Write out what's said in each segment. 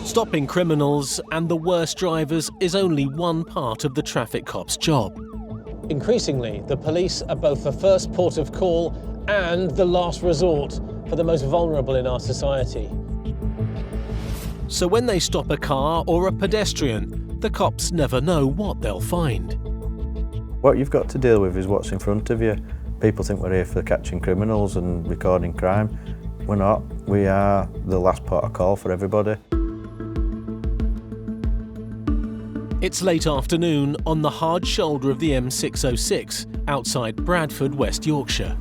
Stopping criminals and the worst drivers is only one part of the traffic cop's job. Increasingly, the police are both the first port of call and the last resort for the most vulnerable in our society. So when they stop a car or a pedestrian, the cops never know what they'll find. What you've got to deal with is what's in front of you. People think we're here for catching criminals and recording crime. We're not. We are the last port of call for everybody. It's late afternoon on the hard shoulder of the M606 outside Bradford, West Yorkshire.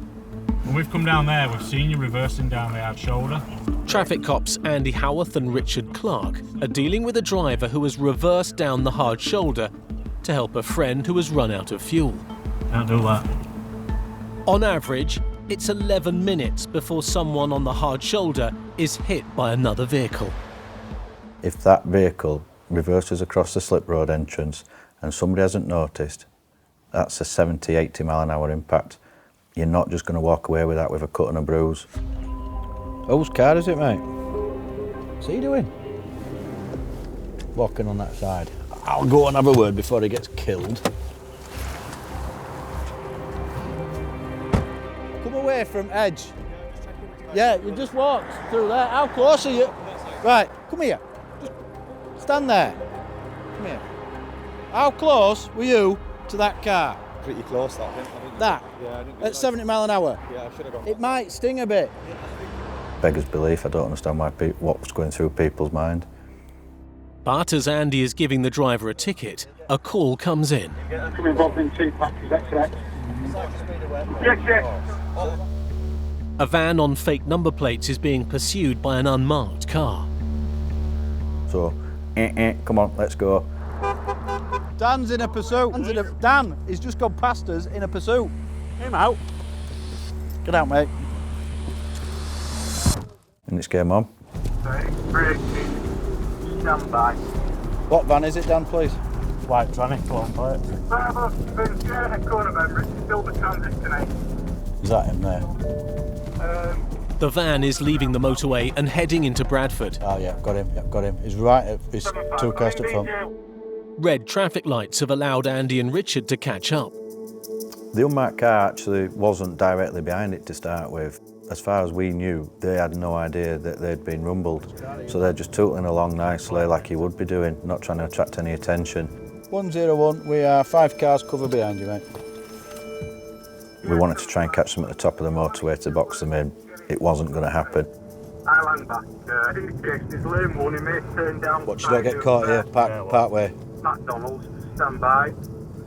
When we've come down there, we've seen you reversing down the hard shoulder. Traffic cops Andy Howarth and Richard Clark are dealing with a driver who has reversed down the hard shoulder to help a friend who has run out of fuel. Can't do that. On average, it's 11 minutes before someone on the hard shoulder is hit by another vehicle. If that vehicle reverses across the slip road entrance and somebody hasn't noticed, that's a 70, 80 mile an hour impact. You're not just going to walk away with that with a cut and a bruise. Whose car is it, mate? What's he doing? Walking on that side. I'll go and have a word before he gets killed. Come away from edge. Yeah, you just walked through there. How close are you? Right, come here. Just stand there. Come here. How close were you to that car? Pretty close, that, I think. That? Yeah, I didn't At 70 mile an hour? Yeah, I should have gone. It might sting a bit. Beggars belief. I don't understand what's going through people's mind. But as Andy is giving the driver a ticket, a call comes in. Come involved in 2 packs, excellent. Yes. A van on fake number plates is being pursued by an unmarked car. So, come on, let's go. Dan's in a pursuit. Dan, he's just gone past us in a pursuit. Him out. Get out, mate. And it's game on. Stand by. What van is it, Dan, please? White tranny, clone plate. Corner member, it's still the transit tonight. Is that him there? The van is leaving the motorway and heading into Bradford. Oh, yeah, got him. He's right at his 2 cars up front. Red traffic lights have allowed Andy and Richard to catch up. The unmarked car actually wasn't directly behind it to start with. As far as we knew, they had no idea that they'd been rumbled. So they're just tootling along nicely like you would be doing, not trying to attract any attention. 101, we are 5 cars cover behind you, mate. We wanted to try and catch them at the top of the motorway to box them in. It wasn't going to happen. I land back. Indication is lane 1, he may turn down. What, should I get caught here, part way? McDonald's, stand by.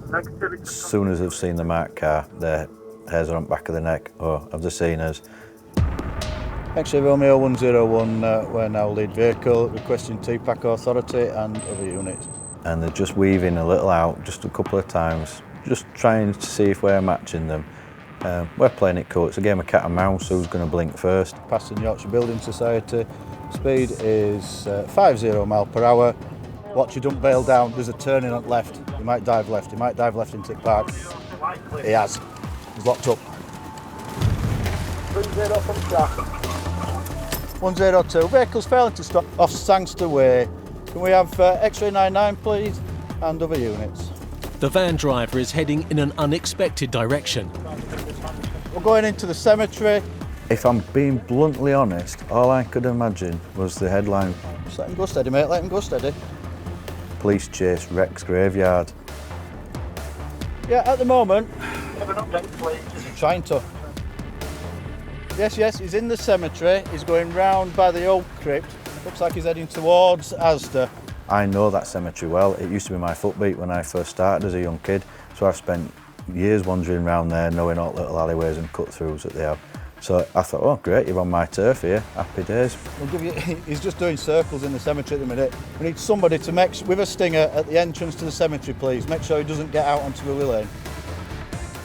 Negativity. As soon as they've seen the marked car, their hairs are on the back of the neck. Oh, have they seen us? Actually, Romeo 101, we're now lead vehicle, requesting TPAC authority and other units. And they're just weaving a little out, just a couple of times, just trying to see if we're matching them. We're playing it cool. It's a game of cat and mouse. Who's going to blink first? Passing Yorkshire Building Society. Speed is 50 mile per hour. Watch you don't bail down. There's a turning on left. He might dive left. He might dive left into the park. He has. He's locked up. 102. Vehicles failing to stop off Sangster Way. Can we have X-ray 99, please, and other units? The van driver is heading in an unexpected direction. We're going into the cemetery. If I'm being bluntly honest, all I could imagine was the headline. Just let him go steady, mate. Let him go steady. Police chase Rex graveyard. Yeah, at the moment, Have an update, please. trying to. Yes, he's in the cemetery. He's going round by the old crypt. Looks like he's heading towards Asda. I know that cemetery well. It used to be my footbeat when I first started as a young kid. So I've spent years wandering around there, knowing all the little alleyways and cut-throughs that they have. So I thought, oh great, you're on my turf here. Happy days. We'll give you, he's just doing circles in the cemetery at the minute. We need somebody to make, with a stinger at the entrance to the cemetery, please. Make sure he doesn't get out onto the wheel lane.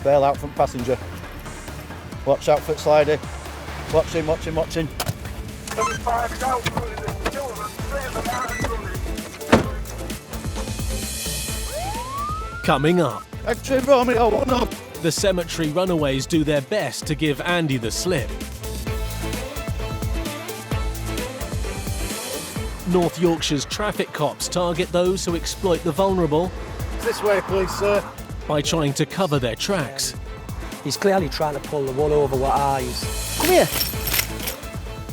Bail out front passenger. Watch out foot slidey. Watch him. 75 is out. Coming up, X-ray Romeo 1 up. the cemetery runaways do their best to give Andy the slip. North Yorkshire's traffic cops target those who exploit the vulnerable This way, please, sir. by trying to cover their tracks. He's clearly trying to pull the wool over what eyes. Come here.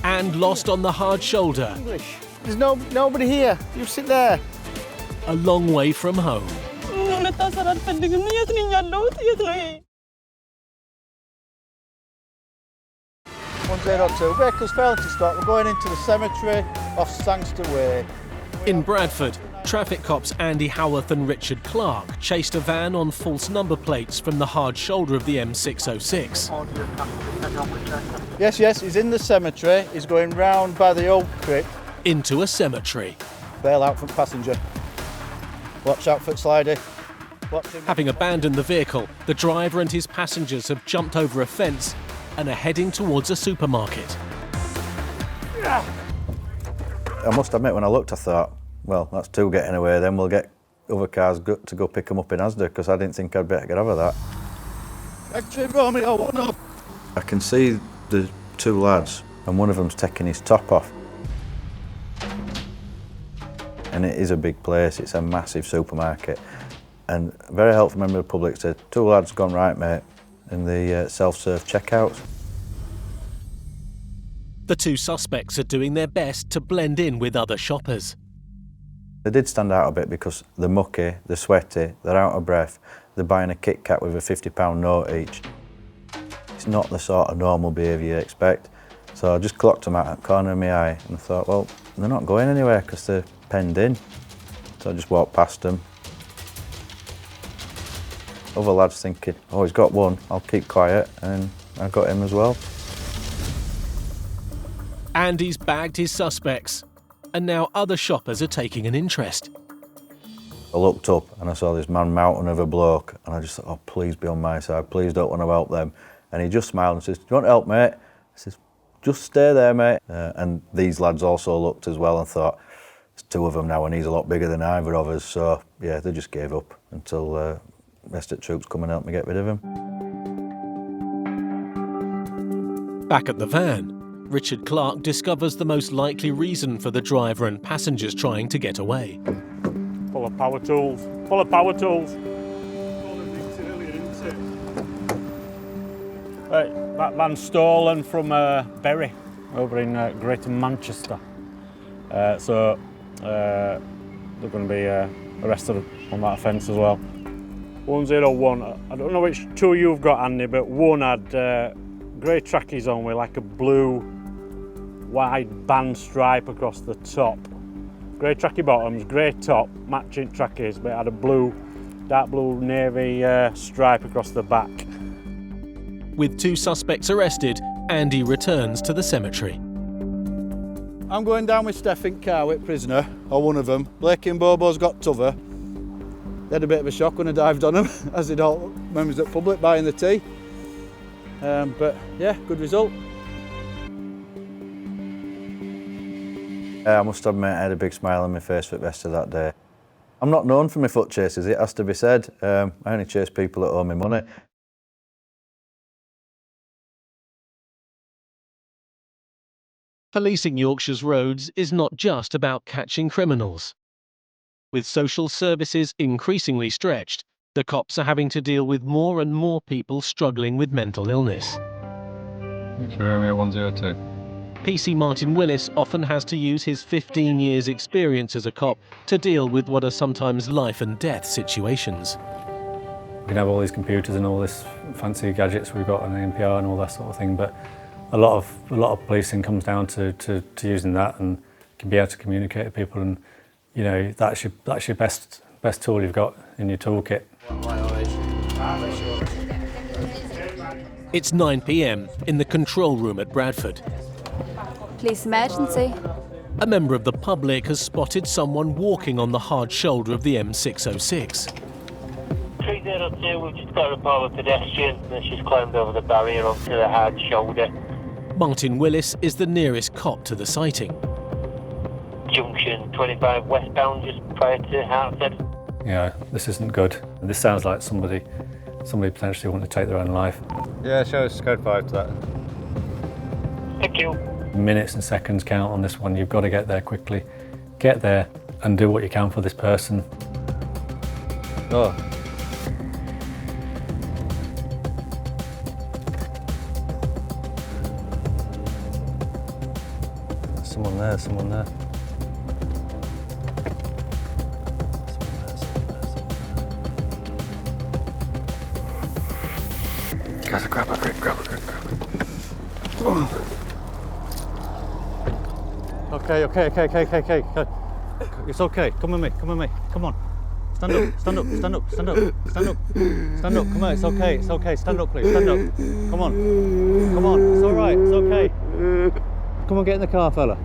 And lost on the hard shoulder, English. There's nobody here. You sit there. a long way from home. 102. Vehicles failing to stop. We're going into the cemetery off Sangster Way. In Bradford, traffic cops Andy Howarth and Richard Clark chased a van on false number plates from the hard shoulder of the M606. Yes, he's in the cemetery. He's going round by the old crypt. Into a cemetery. Bail out front passenger. Watch out for slidey. Watch him. Having abandoned the vehicle, the driver and his passengers have jumped over a fence and are heading towards a supermarket. I must admit, when I looked, I thought, well, that's two getting away, then we'll get other cars to go pick them up in Asda, because I didn't think I'd better get over that. Extra Romeo, one up. I can see the two lads, and one of them's taking his top off. And it is a big place, it's a massive supermarket. And a very helpful member of the public said, two lads gone right, mate, in the self-serve checkouts. The two suspects are doing their best to blend in with other shoppers. They did stand out a bit because they're mucky, they're sweaty, they're out of breath, they're buying a Kit Kat with a £50 note each. It's not the sort of normal behaviour you expect. So I just clocked them out at the corner of my eye and I thought, well, they're not going anywhere because they're penned in. So I just walked past them. Other lads thinking, oh, he's got one, I'll keep quiet, and I got him as well. Andy's bagged his suspects, and now other shoppers are taking an interest. I looked up and I saw this man mountain of a bloke, and I just thought, oh, please be on my side, please don't want to help them. And he just smiled and says, do you want to help, mate? I says, just stay there, mate. And these lads also looked as well and thought, there's two of them now and he's a lot bigger than either of us. So, yeah, they just gave up until estate troops come and help me get rid of him. Back at the van, Richard Clark discovers the most likely reason for the driver and passengers trying to get away. Full of power tools. Full of power tools. That van's stolen from Bury, over in Greater Manchester. So they're going to be arrested on that offence as well. 101. I don't know which two you've got, Andy, but one had grey trackies on with like a blue wide band stripe across the top. Grey trackie bottoms, grey top, matching trackies, but it had a blue, dark blue navy stripe across the back. With two suspects arrested, Andy returns to the cemetery. I'm going down with Stephen Carwick, prisoner, or one of them. Blake and Bobo's got t'other. They had a bit of a shock when I dived on them, as did all members of the public buying the tea. But yeah, good result. I must admit, I had a big smile on my face for the rest of that day. I'm not known for my foot chases, it has to be said. I only chase people that owe me money. Policing Yorkshire's roads is not just about catching criminals. With social services increasingly stretched, the cops are having to deal with more and more people struggling with mental illness. Romeo 102. PC Martin Willis often has to use his 15 years' experience as a cop to deal with what are sometimes life and death situations. We can have all these computers and all this fancy gadgets we've got on the NPR and all that sort of thing, but a lot of policing comes down to using that and can be able to communicate with people, and you know that's your best tool you've got in your toolkit. It's 9 p.m. in the control room at Bradford. Police emergency. A member of the public has spotted someone walking on the hard shoulder of the M606. 302, we've just got a report of a pedestrian and she's climbed over the barrier onto the hard shoulder. Martin Willis is the nearest cop to the sighting. Junction 25 westbound, just prior to Hartford. Yeah, this isn't good. This sounds like somebody potentially wanting to take their own life. Yeah, show us code 5 to that. Thank you. Minutes and seconds count on this one. You've got to get there quickly. get there and do what you can for this person. Oh. Someone there, someone there. Guys, grab a grip. Okay. It's okay. Come with me. Come on. Stand up. Come on, it's okay. Stand up, please. Stand up. Come on. It's all right. It's okay. Come on, get in the car, fella.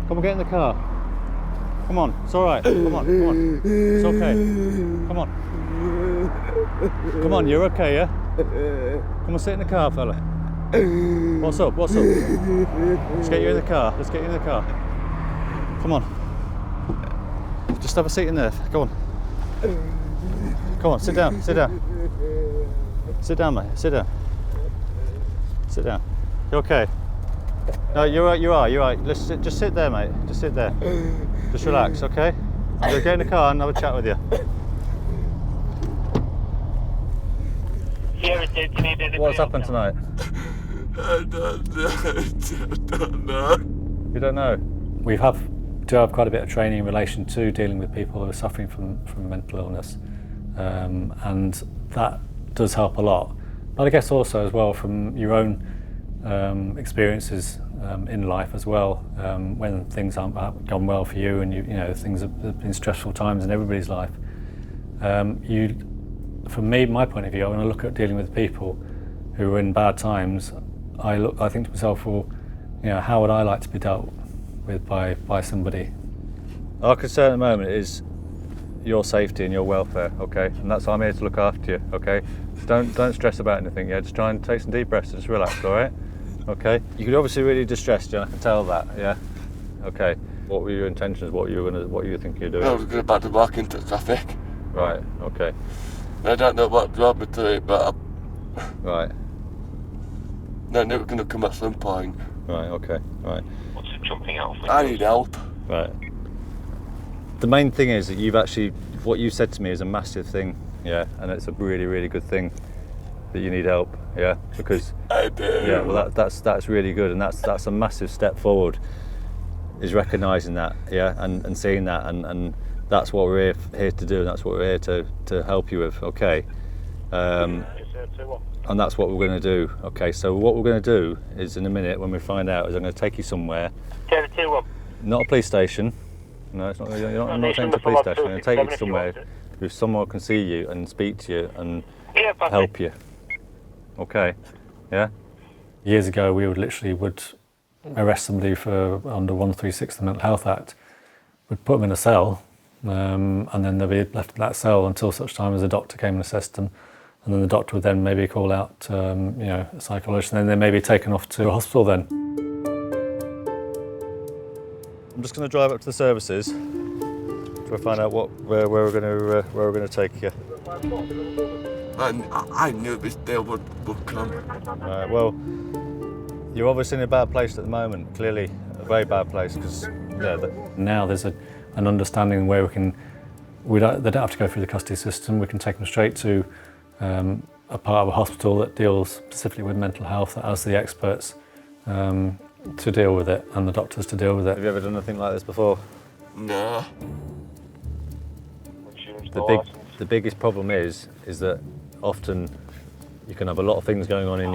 Come on, get in the car. Come on. It's all right. Come on. It's okay. Come on, you're okay, yeah? Come on, sit in the car, fella. What's up? Let's get you in the car. Come on. Just have a seat in there. Go on. Come on, sit down. Sit down, mate. Sit down. You okay? No, you're right. Just sit there, mate. Just sit there. Just relax, okay? I'm going to get in the car and have a chat with you. What's happened tonight? I don't know. You don't know? We do have quite a bit of training in relation to dealing with people who are suffering from mental illness, and that does help a lot. But I guess also as well from your own experiences in life as well, when things haven't gone well for you, and you know things have been stressful times in everybody's life. From me, my point of view, when I look at dealing with people who are in bad times, I think to myself, well, you know, how would I like to be dealt with by somebody? Our concern at the moment is your safety and your welfare, okay? And that's why I'm here to look after you, okay? So don't stress about anything, yeah? Just try and take some deep breaths and just relax, all right? Okay? You could obviously really distressed, John, I can tell that, yeah? Okay. What were your intentions? What you were thinking of doing? I was going to back into traffic. Right, okay. I don't know what drove me to it, but Right. I knew it was going to come at some point. Right, okay, right. What's the jumping out for? I need help. Right. The main thing is that what you said to me is a massive thing, yeah? And it's a really, really good thing that you need help, yeah? Because I do. yeah, well that's really good, and that's a massive step forward, is recognising that, yeah, and seeing that, and that's what we're here to do, and that's what we're here to help you with, okay? And that's what we're going to do, okay? So what we're going to do is, in a minute, when we find out, is I'm going to take you somewhere. Not a police station. No, it's not. I'm not taking you to a police station. I'm going to take you somewhere where someone can see you and speak to you and help you. Okay? Yeah? Years ago, we would arrest somebody for under 136 of the Mental Health Act. We'd put them in a cell, and then they'd be left in that cell until such time as a doctor came and assessed them. And then the doctor would then maybe call out, a psychologist, and then they may be taken off to a hospital then. I'm just going to drive up to the services to find out where we're going to take you. I knew this day would come. Right, well, you're obviously in a bad place at the moment. Clearly, a very bad place because now there's an understanding where they don't have to go through the custody system. We can take them straight to a part of a hospital that deals specifically with mental health, that has the experts to deal with it and the doctors to deal with it. Have you ever done anything like this before? No. The biggest problem is that often you can have a lot of things going on in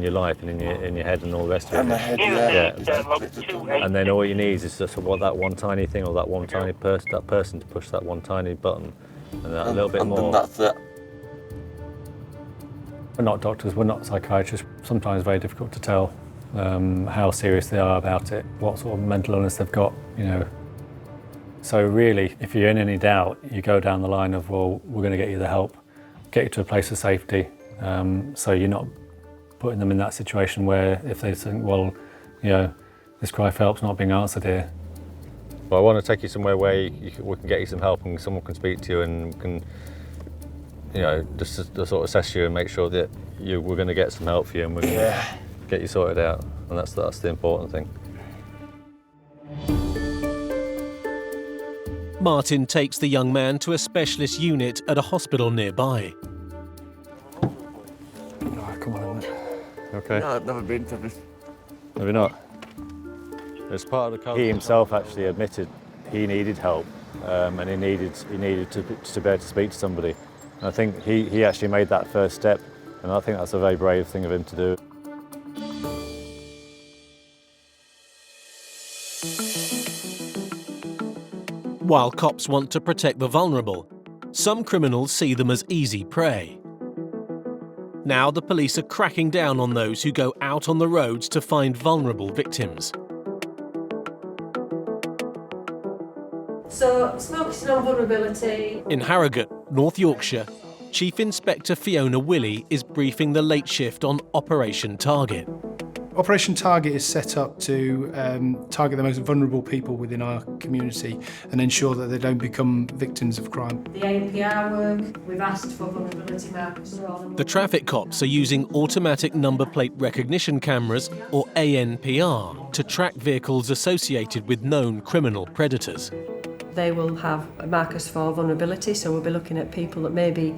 your life and in your head and all the rest of it. In my head, yeah. And then all you need is just that one tiny thing or that one tiny person to push that one tiny button and that a little bit more. And that's it. We're not doctors, we're not psychiatrists. Sometimes very difficult to tell how serious they are about it, what sort of mental illness they've got, you know. So really, if you're in any doubt, you go down the line of, well, we're going to get you the help, get you to a place of safety, so you're not putting them in that situation where if they think, well, you know, this cry for help's not being answered here. Well, I want to take you somewhere where we can get you some help and someone can speak to you and can, you know, just to sort of assess you and make sure that we're going to get some help for you and we're going to get you sorted out. And that's the important thing. Martin takes the young man to a specialist unit at a hospital nearby. Oh, come on, isn't it? Okay. No, I've never been to this. Have you not? It's part of the. He himself actually admitted he needed help, and he needed to be able to speak to somebody. And I think he actually made that first step, and I think that's a very brave thing of him to do. While cops want to protect the vulnerable, some criminals see them as easy prey. Now the police are cracking down on those who go out on the roads to find vulnerable victims. So, it's focusing on vulnerability. In Harrogate, North Yorkshire, Chief Inspector Fiona Willey is briefing the late shift on Operation Target. Operation Target is set up to target the most vulnerable people within our community and ensure that they don't become victims of crime. The ANPR work, we've asked for vulnerability markers. The traffic cops are using automatic number plate recognition cameras, or ANPR, to track vehicles associated with known criminal predators. They will have markers for vulnerability, so we'll be looking at people that may be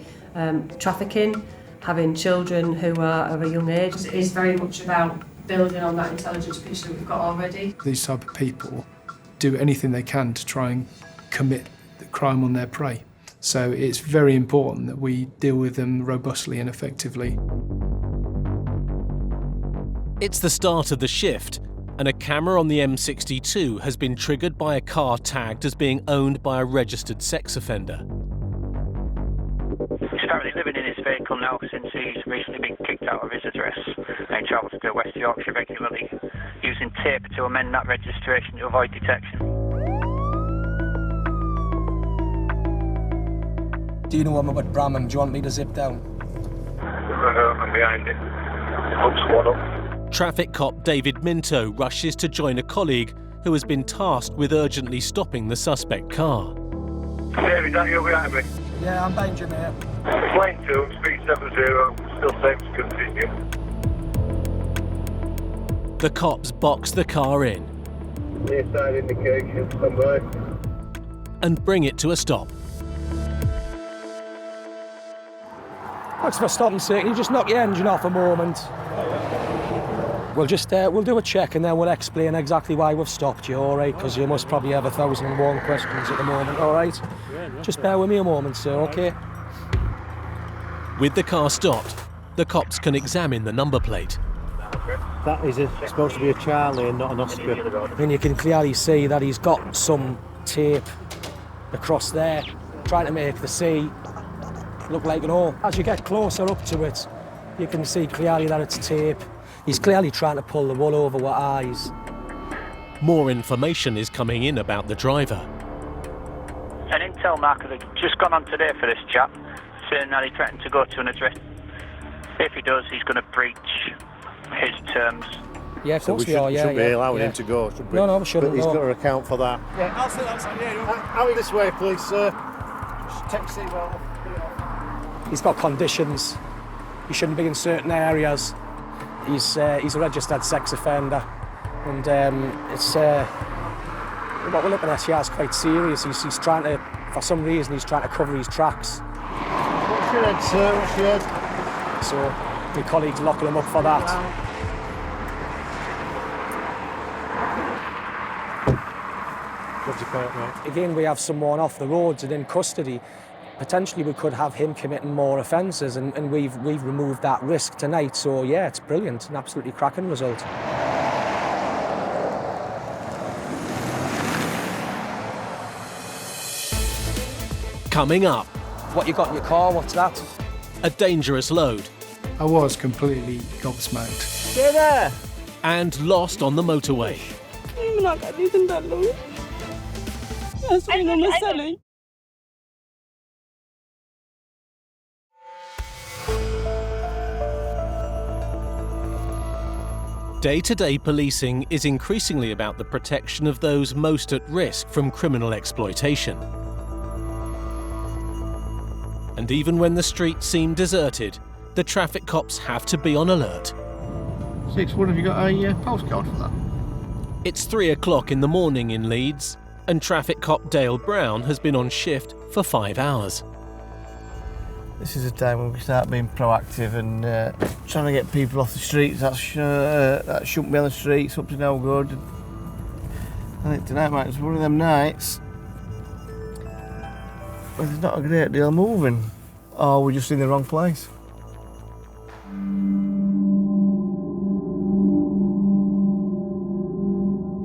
trafficking, having children who are of a young age. It is very much about building on that intelligence piece that we've got already. These type of people do anything they can to try and commit the crime on their prey. So it's very important that we deal with them robustly and effectively. It's the start of the shift, and a camera on the M62 has been triggered by a car tagged as being owned by a registered sex offender. He's currently living in his vehicle now since he's recently been kicked out of his address. And he travels to West Yorkshire regularly, using tape to amend that registration to avoid detection. Do you know I'm about Bramham? Do you want me to zip down? I'm behind it. Hook squad up. Traffic cop David Minto rushes to join a colleague who has been tasked with urgently stopping the suspect car. David, that you behind me? Yeah, I'm behind you, mate. Plane 2, speed 70, still safe to continue. The cops box the car in Near side indication, stand by. and bring it to a stop. What's for stopping sake? Can you just knock your engine off a moment? We'll do a check and then we'll explain exactly why we've stopped you, all right? Because you must probably have 1,001 questions at the moment, all right? Just bear with me a moment, sir, OK? With the car stopped, the cops can examine the number plate. That is supposed to be a Charlie and not an Oscar. And you can clearly see that he's got some tape across there, trying to make the C look like an O. As you get closer up to it, you can see clearly that it's tape. He's clearly trying to pull the wool over our eyes. More information is coming in about the driver. An intel marker that's just gone on today for this chap, saying that he threatened to go to an address. If he does, he's going to breach his terms. Yeah, of course we are, yeah. Shouldn't be allowing him to go, should we? No, we shouldn't. But he's got to account for that. Yeah, I'll sit outside, yeah. Out this way, please, sir. Just take the seatbelt off. He's got conditions. He shouldn't be in certain areas. He's a registered sex offender, and it's what we're looking at here is quite serious. He's trying to, for some reason, he's trying to cover his tracks. What's your head, sir? What's your head? So my colleague's locking him up for that. What's your point, mate? Again, we have someone off the roads and in custody. Potentially we could have him committing more offences, and we've removed that risk tonight. So yeah, it's brilliant, an absolutely cracking result. Coming up, What you got in your car, what's that? a dangerous load I was completely gobsmacked. Stay there! and lost on the motorway. Day-to-day policing is increasingly about the protection of those most at risk from criminal exploitation. And even when the streets seem deserted, the traffic cops have to be on alert. 6, what have you got a postcode for that? It's 3 o'clock in the morning in Leeds, and traffic cop Dale Brown has been on shift for 5 hours. This is a time when we start being proactive and trying to get people off the streets that shouldn't be on the streets, up to no good. I think tonight might be one of them nights where there's not a great deal moving, or we're just in the wrong place.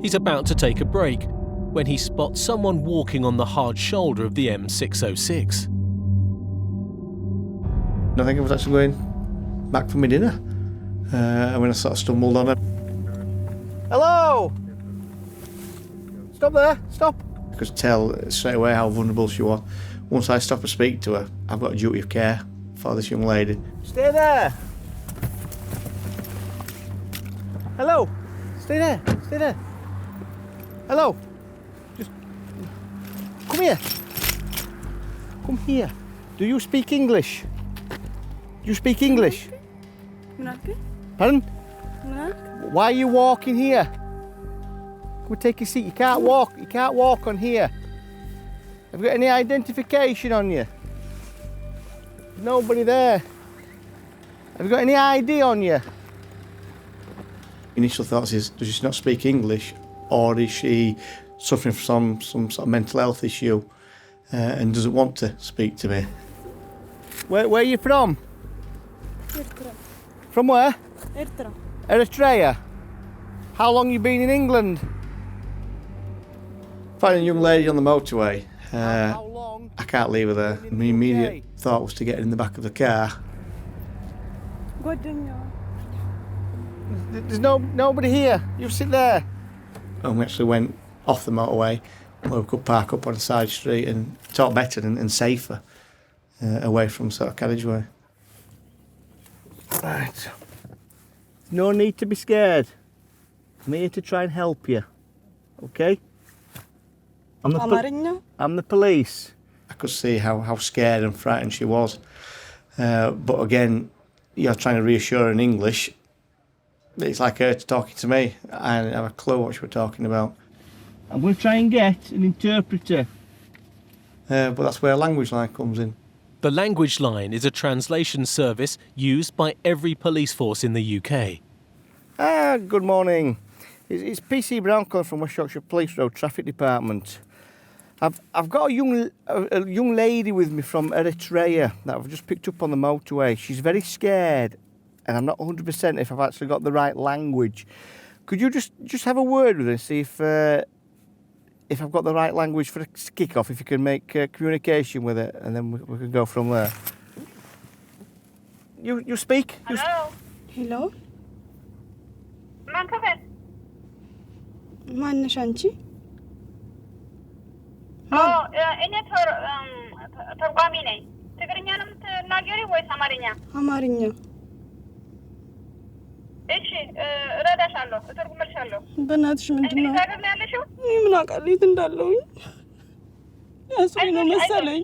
He's about to take a break when he spots someone walking on the hard shoulder of the M606. I think I was actually going back for my dinner when I sort of stumbled on her. Hello! Stop there, stop! I could tell straight away how vulnerable she was. Once I stop and speak to her, I've got a duty of care for this young lady. Stay there! Hello! Stay there, stay there. Hello! Just come here. Come here. Do you speak English? Do you speak English? Pardon? Why are you walking here? Come and take a seat. You can't walk. You can't walk on here. Have you got any identification on you? There's nobody there. Have you got any ID on you? Initial thoughts is, does she not speak English, or is she suffering from some sort of mental health issue and doesn't want to speak to me? Where are you from? Eritrea. From where? Eritrea. Eritrea. How long you been in England? Finding a young lady on the motorway. How long? I can't leave her there. My immediate thought was to get in the back of the car. There's nobody here. You sit there. And we actually went off the motorway where we could park up on a side street and talk better and safer away from sort of carriageway. Right. No need to be scared. I'm here to try and help you. Okay? I'm the police. I could see how scared and frightened she was. But again, you're trying to reassure her in English. It's like her talking to me. I didn't have a clue what she was talking about. I'm going to try and get an interpreter. But that's where a language line comes in. The Language Line is a translation service used by every police force in the UK. Good morning. It's PC Brown calling from West Yorkshire Police Road Traffic Department. I've got a young lady with me from Eritrea that I've just picked up on the motorway. She's very scared, and I'm not 100% if I've actually got the right language. Could you just have a word with her and see if I've got the right language for a kick-off, if you can make communication with it, and then we can go from there. You speak? Hello? Hello? ማነሽ አንቺ? እኔ ተርጓሚ ነኝ። ትግርኛ ነው የምትናገሪ ወይስ አማርኛ? አማርኛ። እሺ እረዳሻለሁ፣ እተርጉምልሻለሁ። በእናትሽ ምንድን ነው? እንግሊዝ ሀገር ነው ያለሽው? እኔ ምን አውቃለሁ የት እንዳለሁኝ። ሊያስሩኝ ነው መሰለኝ።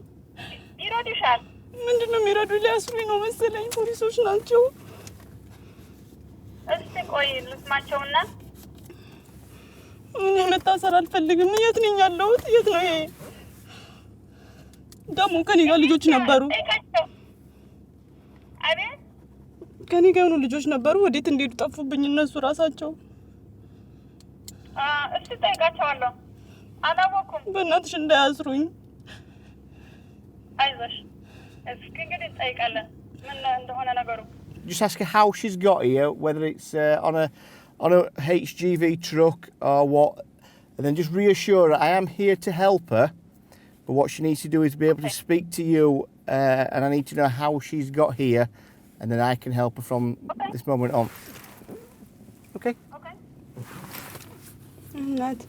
ይረዱሻል። ምንድን ነው የሚረዱኝ? ሊያስሩኝ ነው መሰለኝ። ፖሊሶች ናቸው። እስቲ ቆይ ልስማቸውና እኔ መታሰር አልፈልግም። የት ነኝ ያለሁት? የት ነው ይሄ? ደግሞ ከኔ ጋር ልጆች ነበሩ። አቤት? ከኔ ጋር የሆኑ ልጆች ነበሩ። ወዴት እንደሄዱ ጠፉብኝ እነሱ ራሳቸው። እስቲ ጠይቃቸዋለሁ። አላወኩም። በእናትሽ እንዳያስሩኝ። አይዞሽ። እስኪ እንግዲህ ጠይቃለን ምን እንደሆነ ነገሩ። Just ask her how she's got here, whether it's on a HGV truck or what, and then just reassure her I am here to help her, but what she needs to do is be able to speak to you, and I need to know how she's got here, and then I can help her from this moment on. Okay? Okay. እናት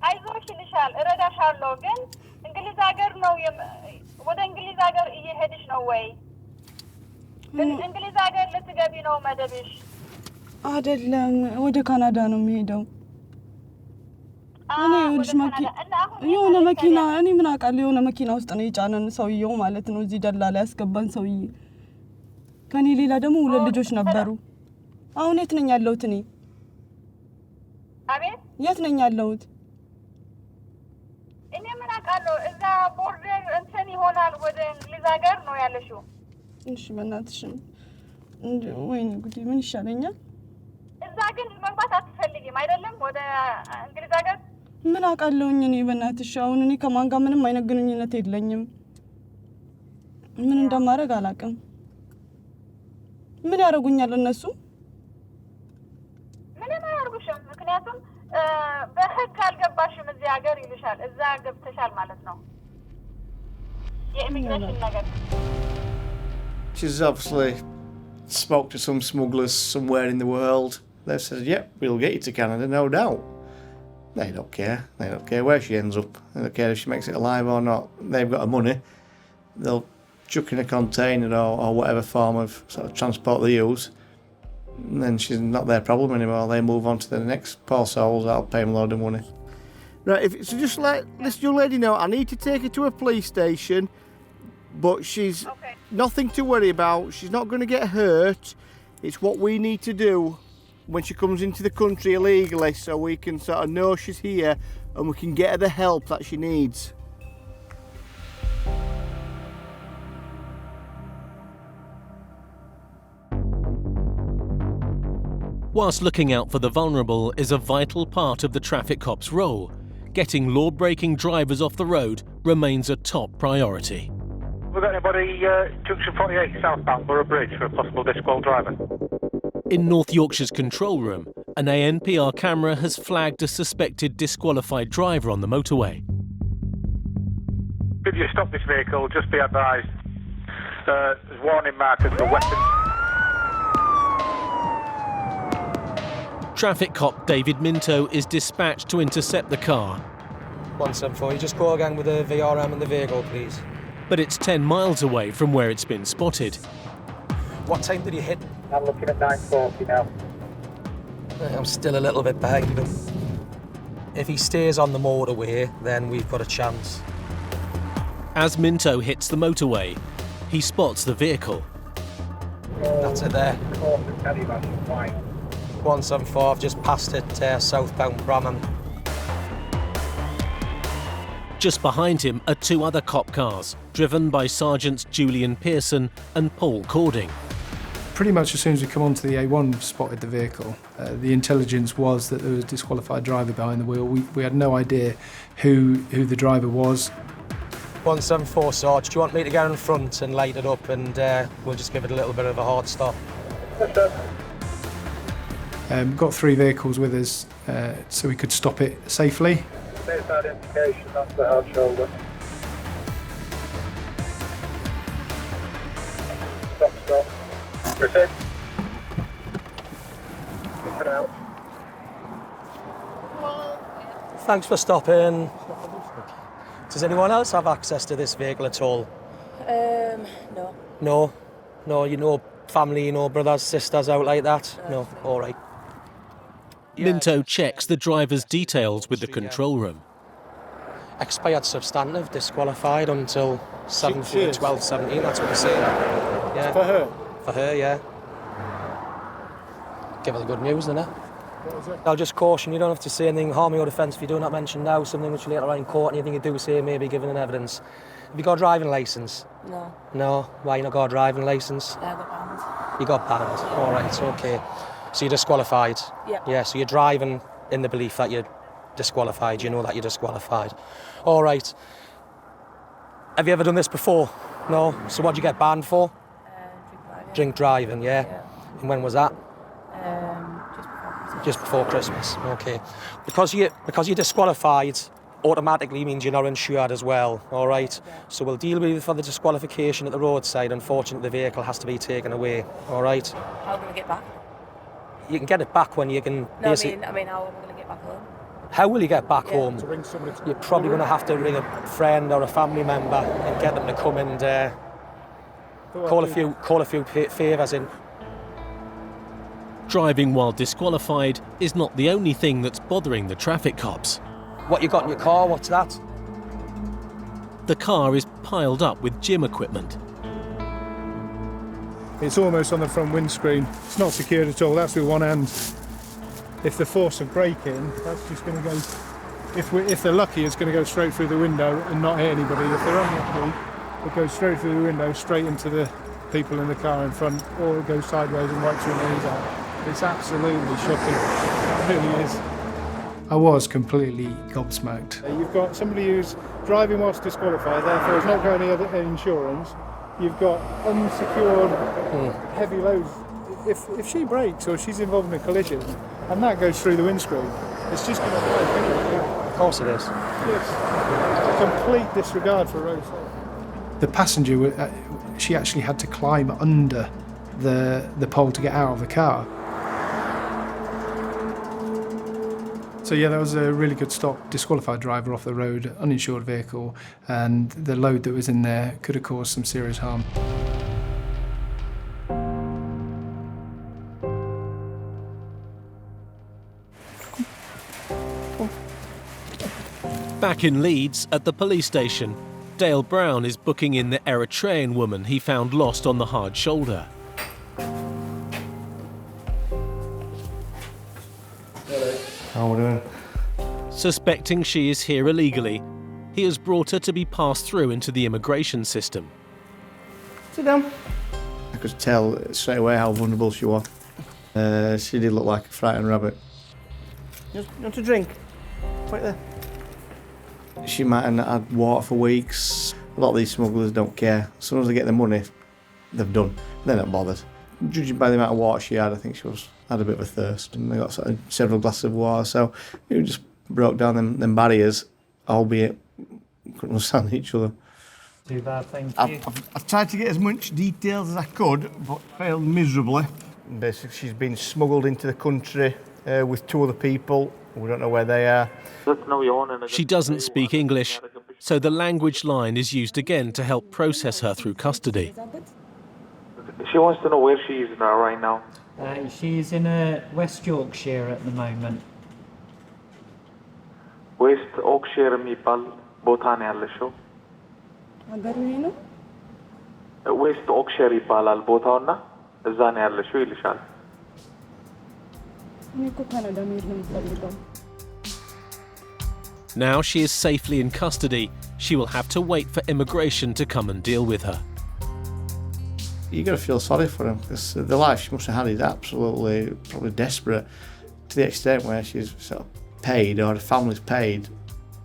አይዞሽ ይልሻል፣ እረዳሻለሁ። ግን እንግሊዝ ሀገር ነው ወደ እንግሊዝ ሀገር እየሄድሽ ነው ወይ? እንግሊዝ ሀገር ልትገቢ ነው መደብሽ? አይደለም፣ ወደ ካናዳ ነው የሚሄደው። እኔ የሆነ መኪና እኔ ምን አውቃለሁ፣ የሆነ መኪና ውስጥ ነው የጫነን ሰውየው ማለት ነው። እዚህ ደላላ ያስገባን ሰውዬ። ከኔ ሌላ ደግሞ 2 ልጆች ነበሩ። አሁን የት ነኝ ያለሁት እኔ? አቤት? የት ነኝ ያለሁት? አውቃለሁ። እዛ ቦርደር እንትን ይሆናል ወደ እንግሊዝ ሀገር ነው ያለሽው። እሺ በእናትሽም ወይኔ ጉዴ ምን ይሻለኛል? እዛ ግን መግባት አትፈልጊም አይደለም? ወደ እንግሊዝ ሀገር ምን አውቃለሁኝ እኔ በእናትሽ። አሁን እኔ ከማን ጋር ምንም አይነት ግንኙነት የለኝም። ምን እንደማደርግ አላውቅም። ምን ያደርጉኛል እነሱ? ምንም አያደርጉሽም። ምክንያቱም በህግ አልገባሽም እዚህ ሀገር ይልሻል። እዛ ገብተሻል ማለት ነው። የኢሚግሬሽን ነገር She's obviously spoke to some smugglers somewhere in the world. They've said, yep, we'll get you to Canada, no doubt. They don't care. They don't care where she ends up. They don't care if she makes it alive or not. They've got her money. They'll chuck in a container or whatever form of sort of transport they use. And then she's not their problem anymore. They move on to the next poor souls. I'll pay them a load of money. Right, so just let this young lady know I need to take her to a police station, but she's nothing to worry about. She's not going to get hurt. It's what we need to do when she comes into the country illegally, so we can sort of know she's here and we can get her the help that she needs. Whilst looking out for the vulnerable is a vital part of the traffic cop's role, getting law-breaking drivers off the road remains a top priority. We've got anybody, Junction 48 southbound Borough Bridge for a possible disqual driver? In North Yorkshire's control room, an ANPR camera has flagged a suspected disqualified driver on the motorway. If you stop this vehicle, just be advised, there's warning markers for weapons. Traffic cop David Minto is dispatched to intercept the car. 174, you just go again with the VRM in the vehicle, please. But it's 10 miles away from where it's been spotted. What time did he hit? I'm looking at 9:40 now. I'm still a little bit behind him. If he stays on the motorway, then we've got a chance. As Minto hits the motorway, he spots the vehicle. That's it there. 174, I've just passed it southbound Bramham. Just behind him are two other cop cars, driven by Sergeants Julian Pearson and Paul Cording. Pretty much as soon as we come onto the A1, we've spotted the vehicle. The intelligence was that there was a disqualified driver behind the wheel. We had no idea who the driver was. 174, Sarge, do you want me to get in front and light it up and we'll just give it a little bit of a hard stop? We've got three vehicles with us so we could stop it safely. There's that indication, that's the hard shoulder. Stop. Proceed. Keep it out. Thanks for stopping. Does anyone else have access to this vehicle at all? No. No, you know family, you know brothers, sisters out like that? No, all right. Minto checks the driver's details with the control room. Expired substantive, disqualified until 12/17, that's what they're saying. Yeah. For her? For her, yeah. Give her the good news, innit? I'll just caution, you don't have to say anything harming or offence if you do not mention now something which later on in court, anything you do say may be given in evidence. Have you got a driving licence? No. No? Why you not got a driving licence? I got banned. You got banned? All right, okay. So you're disqualified? Yeah. Yeah, so you're driving in the belief that you're disqualified, you know that you're disqualified. All right. Have you ever done this before? No? So what did you get banned for? Drink driving, yeah? And when was that? Just before Christmas, okay. Because you're disqualified, automatically means you're not insured as well, all right? So we'll deal with you for the disqualification at the roadside. Unfortunately, the vehicle has to be taken away, all right? How can we get back? You can get it back when you can No, I mean, how am I going to get back home? How will you get back home? You're probably going to have to ring a friend or a family member and get them to come and call a few favours in. Driving while disqualified is not the only thing that's bothering the traffic cops. What you got in your car, what's that? The car is piled up with gym equipment. It's almost on the front windscreen. It's not secured at all, that's with one hand. If the force of braking, that's just going to go If they're lucky, it's going to go straight through the window and not hit anybody. If they're unlucky, it goes straight through the window, straight into the people in the car in front, or it goes sideways and wipes your nose out. It's absolutely shocking. It really is. I was completely gobsmacked. You've got somebody who's driving whilst disqualified, therefore has not got any other insurance. You've got unsecured heavy loads. If she brakes or she's involved in a collision and that goes through the windscreen, it's just going to break anyway. Of course it is. Yes. A complete disregard for road safety. The passenger, she actually had to climb under the pole to get out of the car. So yeah, that was a really good stop. Disqualified driver off the road, uninsured vehicle, and the load that was in there could have caused some serious harm. Back in Leeds, at the police station, Dale Brown is booking in the Eritrean woman he found lost on the hard shoulder. How are we doing? Suspecting she is here illegally, he has brought her to be passed through into the immigration system. Sit down. I could tell straight away how vulnerable she was. She did look like a frightened rabbit. You want a drink? Right there. She might have not had water for weeks. A lot of these smugglers don't care. As soon as they get the money, they've done. They're not bothered. Judging by the amount of water she had, I think she had a bit of a thirst, and they got several glasses of water, so it just broke down them barriers, albeit couldn't understand each other. Too bad, thank you. I've tried to get as much details as I could, but failed miserably. Basically, she's been smuggled into the country with two other people. We don't know where they are. She doesn't speak English, so the language line is used again to help process her through custody. She wants to know where she is now, right now. She's in West Yorkshire at the moment. West Yorkshire የሚባል ቦታ ነው ያለሽው? West Yorkshire ይባላል ቦታውና እዛ ነው ያለሽው ይልሻል። Now she is safely in custody. She will have to wait for immigration to come and deal with her. You've got to feel sorry for him, because the life she must have had is absolutely, probably desperate, to the extent where she's sort of paid, or the family's paid,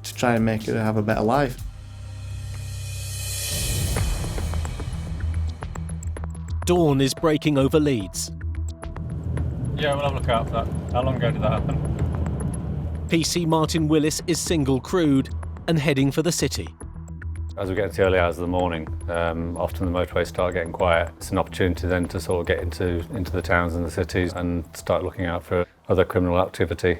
to try and make her have a better life. Dawn is breaking over Leeds. Yeah, we'll have a look out for that. How long ago did that happen? PC Martin Willis is single-crewed and heading for the city. As we get into the early hours of the morning, often the motorways start getting quiet. It's an opportunity then to sort of get into the towns and the cities and start looking out for other criminal activity.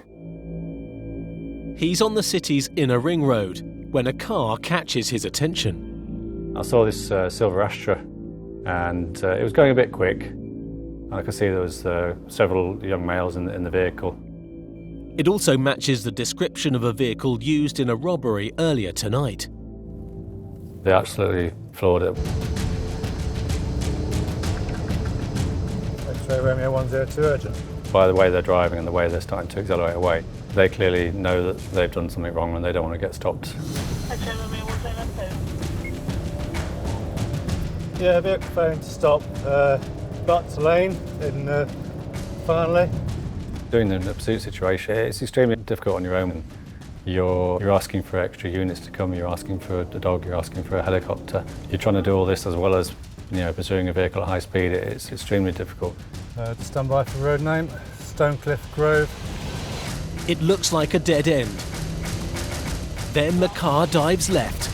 He's on the city's inner ring road when a car catches his attention. I saw this silver Astra, and it was going a bit quick. I could see there was several young males in the vehicle. It also matches the description of a vehicle used in a robbery earlier tonight. They absolutely floored it. X-ray Romeo 102 urgent. By the way they're driving and the way they're starting to accelerate away, they clearly know that they've done something wrong and they don't want to get stopped. X-ray Romeo 102. Yeah, vehicle failing to stop. Butts Lane in Farnley. Doing the pursuit situation, it's extremely difficult on your own. You're asking for extra units to come, you're asking for a dog, you're asking for a helicopter. You're trying to do all this as well as, pursuing a vehicle at high speed. It's extremely difficult. Stand by for road name, Stonecliff Grove. It looks like a dead end. Then the car dives left.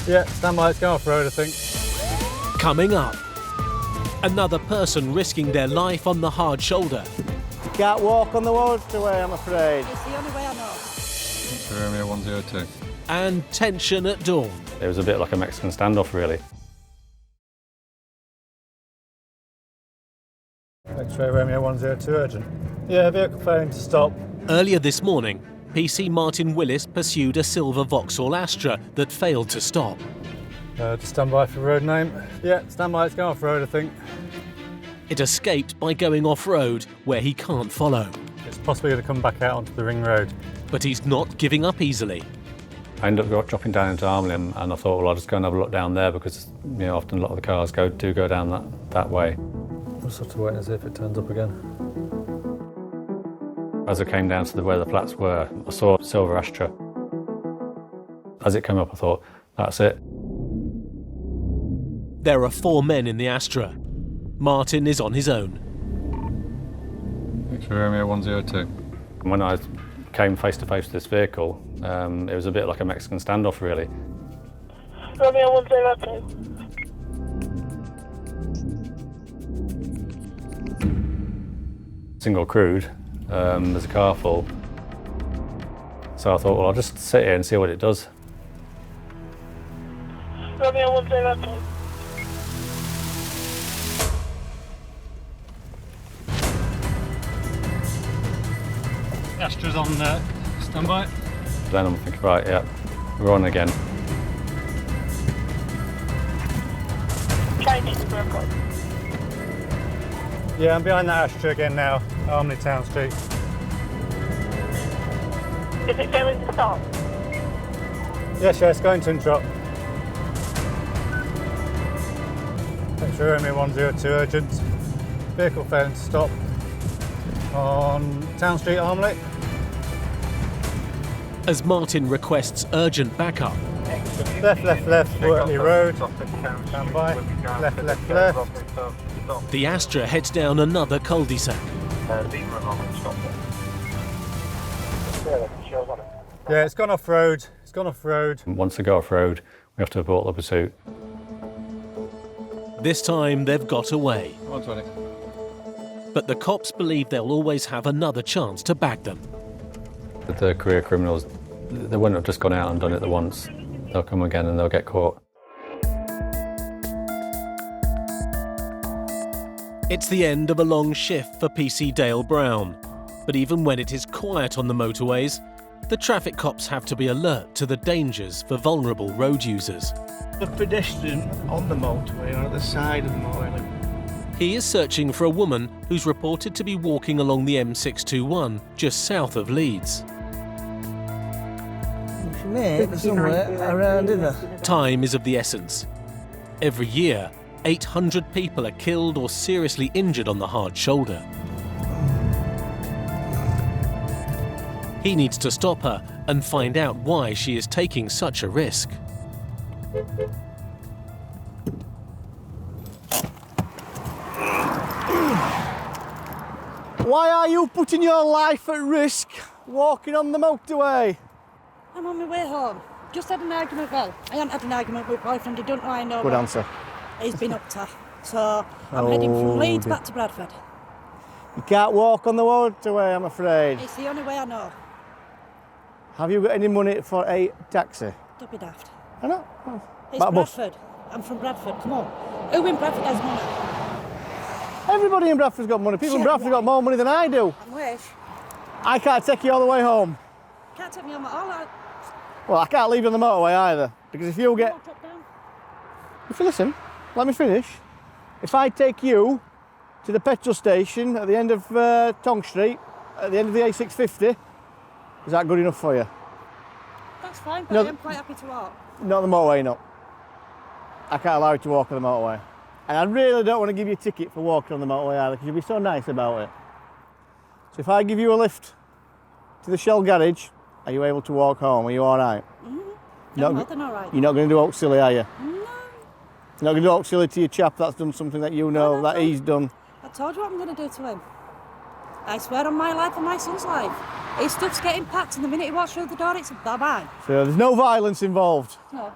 Yeah, stand by, it's going off road, I think. Coming up, another person risking their life on the hard shoulder. You can't walk on the motorway, I'm afraid. It's the only way I know. X-ray Romeo 102. And tension at dawn. It was a bit like a Mexican standoff, really. X-ray Romeo 102 urgent. Yeah, vehicle failing to stop. Earlier this morning, PC Martin Willis pursued a silver Vauxhall Astra that failed to stop. Stand by for road name. Yeah, stand by, it's going off road, I think. It escaped by going off-road where he can't follow. It's possibly going to come back out onto the ring road. But he's not giving up easily. I ended up dropping down into Armley and I thought, well, I'll just go and have a look down there because, you know, often a lot of the cars do go down that way. I'll just have to wait and see if it turns up again. As I came down to where the flats were, I saw a silver Astra. As it came up, I thought, that's it. There are 4 men in the Astra. Martin is on his own. X-ray Romeo 102. When I came face to face with this vehicle, it was a bit like a Mexican standoff, really. Romeo 102. Single crewed, there's a car full. So I thought, well, I'll just sit here and see what it does. Romeo 102. Astra's on standby. Then I'm thinking, right, yeah, we're on again. Yeah, I'm behind that Astra again now, Armley Town Street. Is it going to stop? Yes, it's going to interrupt. X-ray Romeo 102 urgent. Vehicle failing to stop on Town Street, Armley. As Martin requests urgent backup. Left, Wortley Road. Stand by. Left. The Astra heads down another cul-de-sac. Yeah, it's gone off-road. Once they go off-road, we have to abort the pursuit. This time they've got away. 120. But the cops believe they'll always have another chance to bag them. The career criminals, they wouldn't have just gone out and done it the once. They'll come again and they'll get caught. It's the end of a long shift for PC Dale Brown. But even when it is quiet on the motorways, the traffic cops have to be alert to the dangers for vulnerable road users. The pedestrian on the motorway or at the side of the motorway. He is searching for a woman who's reported to be walking along the M621 just south of Leeds. Somewhere around in there. Time is of the essence. Every year, 800 people are killed or seriously injured on the hard shoulder. He needs to stop her and find out why she is taking such a risk. Why are you putting your life at risk walking on the motorway? I'm on my way home. Just had an argument. Well, I haven't had an argument with my boyfriend. He don't know I know. Good answer. He's been up to. So I'm heading from Leeds back to Bradford. You can't walk on the motorway, I'm afraid. It's the only way I know. Have you got any money for a taxi? Don't be daft. I know. Oh. It's But a bus. Bradford. I'm from Bradford. Come on. Who in Bradford has money? Everybody in Bradford's got money. People in Bradford got more money than I do. I wish. I can't take you all the way home. Can't take me on my all. Well, I can't leave you on the motorway either. Because if you get... If you listen, let me finish. If I take you to the petrol station at the end of Tong Street, at the end of the A650, is that good enough for you? That's fine, but No, I am quite happy to walk. Not on the motorway, no. I can't allow you to walk on the motorway. And I really don't want to give you a ticket for walking on the motorway either, because you'll be so nice about it. So if I give you a lift to the Shell garage, are you able to walk home? Are you all right? I'm more than all right. You're not going to do Oak Silly, are you? No. You're not going to do Oak Silly to your chap that's done something that you know that he's done. I told you what I'm going to do to him. I swear on my life and my son's life. His stuff's getting packed, and the minute he walks through the door, it's a bye-bye. So there's no violence involved. No.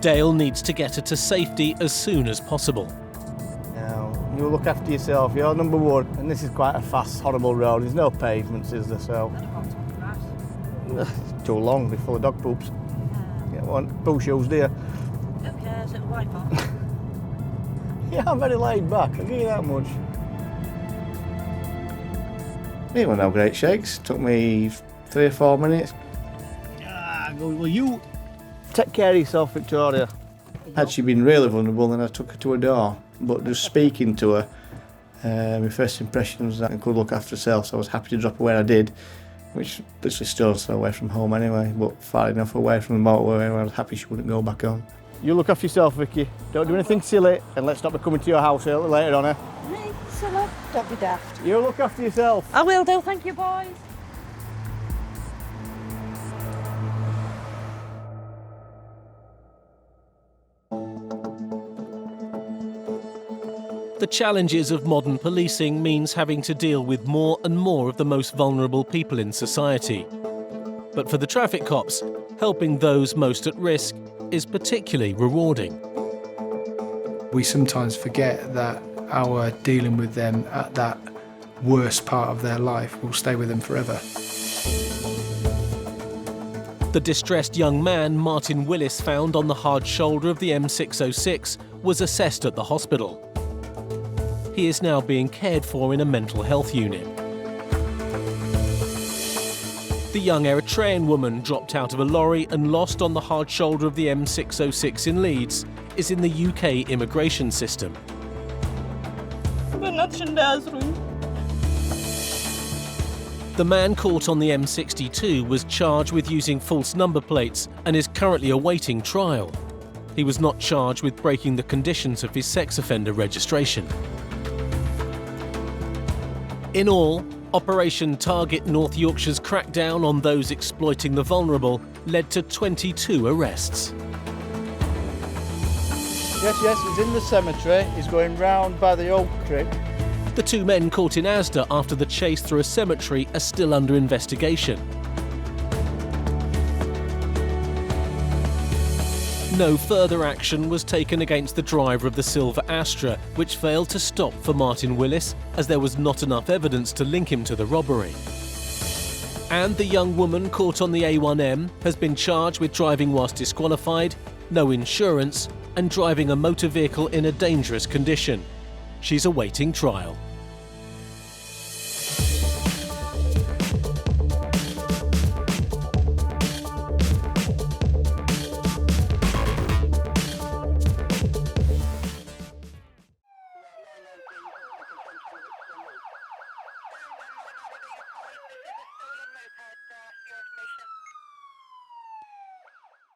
Dale needs to get her to safety as soon as possible. Now, you look after yourself. You're number one, and this is quite a fast, horrible road. There's no pavements, is there? So it's too long. They're full of dog poops. Get one poo shoes, do you? Who cares? It'll wipe off. Yeah, I'm very laid back. I'll give you that much. It wasn't no great shakes. Took me 3 or 4 minutes. Well, you take care of yourself, Victoria. Had she been really vulnerable, then I took her to her door. But just speaking to her, my first impression was that I could look after herself, so I was happy to drop her where I did, which literally stones throw away from home anyway, but far enough away from the motorway where I was happy she wouldn't go back home. You look after yourself, Vicky. Don't do anything silly, and let's not be coming to your house later on, eh? Me, silly. Don't be daft. You look after yourself. I will do, thank you, boys. The challenges of modern policing means having to deal with more and more of the most vulnerable people in society. But for the traffic cops, helping those most at risk is particularly rewarding. We sometimes forget that our dealing with them at that worst part of their life will stay with them forever. The distressed young man Martin Willis found on the hard shoulder of the M606 was assessed at the hospital. He is now being cared for in a mental health unit. The young Eritrean woman dropped out of a lorry and lost on the hard shoulder of the M606 in Leeds is in the UK immigration system. The man caught on the M62 was charged with using false number plates and is currently awaiting trial. He was not charged with breaking the conditions of his sex offender registration. In all, Operation Target North Yorkshire's crackdown on those exploiting the vulnerable led to 22 arrests. Yes, he's in the cemetery. He's going round by the oak crypt. The 2 men caught in Asda after the chase through a cemetery are still under investigation. No further action was taken against the driver of the Silver Astra, which failed to stop for Martin Willis, as there was not enough evidence to link him to the robbery. And the young woman caught on the A1M has been charged with driving whilst disqualified, no insurance, and driving a motor vehicle in a dangerous condition. She's awaiting trial.